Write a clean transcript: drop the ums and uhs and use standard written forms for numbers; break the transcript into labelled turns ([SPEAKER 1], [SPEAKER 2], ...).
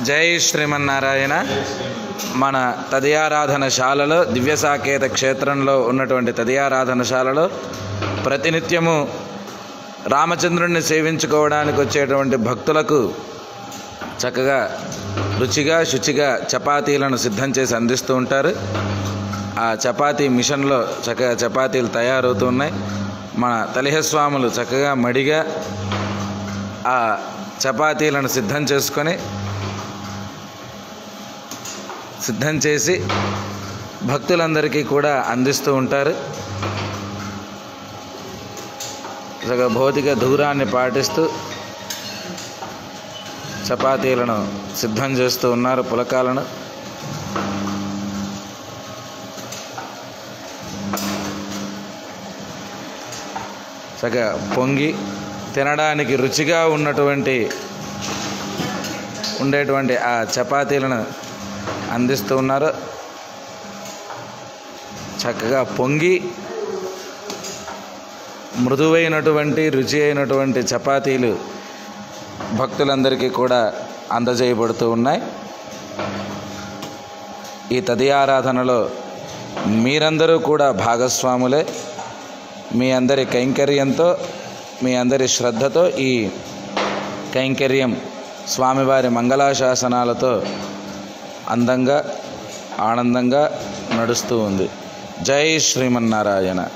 [SPEAKER 1] జై శ్రీమన్నారాయణ. మన తదియారాధనశాలలో దివ్యసాకేత క్షేత్రంలో ఉన్నటువంటి తదియారాధనశాలలో ప్రతినిత్యము రామచంద్రుణ్ణి సేవించుకోవడానికి వచ్చేటువంటి భక్తులకు చక్కగా రుచిగా శుచిగా చపాతీలను సిద్ధం చేసి అందిస్తూ ఉంటారు. ఆ చపాతీ మిషన్లో చక్కగా చపాతీలు తయారవుతూ ఉన్నాయి. మన తలిహస్వాములు చక్కగా మడిగా ఆ చపాతీలను సిద్ధం చేసి భక్తులందరికీ కూడా అందిస్తూ ఉంటారు. భౌతిక దూరాన్ని పాటిస్తూ చపాతీలను సిద్ధం చేస్తూ ఉన్నారు. పులకాలను చక్కగా పొంగి తినడానికి రుచిగా ఉండేటువంటి ఆ చపాతీలను అందిస్తూ ఉన్నారు. చక్కగా పొంగి మృదువైనటువంటి రుచి అయినటువంటి చపాతీలు భక్తులందరికీ కూడా అందజేయబడుతూ ఉన్నాయి. ఈ తదియారాధనలో మీరందరూ కూడా భాగస్వాములే. మీ అందరి కైంకర్యంతో, మీ అందరి శ్రద్ధతో ఈ కైంకర్యం స్వామివారి మంగళాశాసనాలతో అందంగా ఆనందంగా నడుస్తూ ఉంది. జై శ్రీమన్నారాయణ.